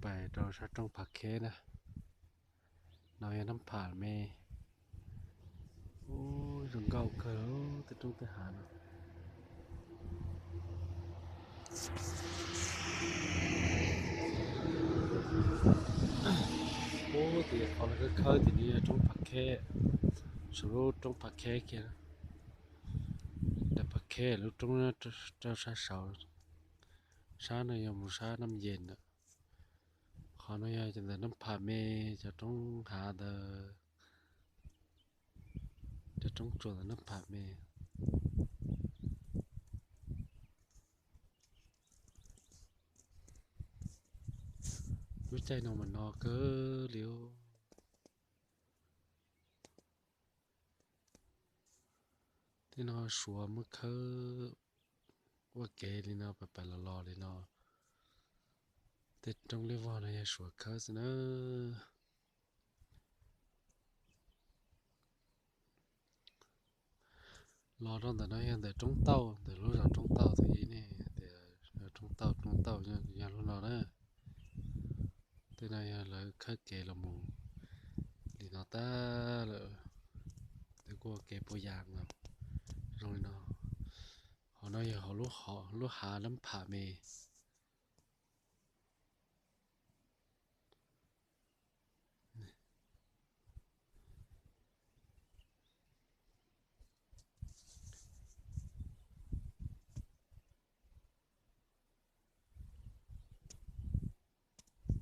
ไปเราชัดต้องผักเคนะเรายังน้ำผ่านเมโอ้ยถึงเก่าเกินแต่ต้องไปหาเนาะโอ้ตีเขาเลยก็เข้าทีนี้ต้องผักเคสรุปต้องผักเคเกียแต่ผักเคแล้วต้องเราชาเสาชาในยามชาน้ำเย็นอ่ะขอหน่อยจะแต่น้ำผ่านเมจะต้องหาเดอจะต้องตรวจน้ำผ่านเมวิจัยนอมันนอเกอเลี้ยวที่นอชัวมื่อเคอว่าเกลีนอไปละลอเลยนอแต่ต้องเรียกว่าอะไรชัวเคอสินะรอตอนแต่น้อยยังแต่จงเต้าแต่รู้จักจงเต้าทีนี่แต่จงเต้ายังรู้นอนะแต่นายเลยเคอเกละมูลีนอตาเลยแต่กูเกปยางเนาะตรงนี้เนาะเขาน้อยเขาลูกหาน้ำผ่าเม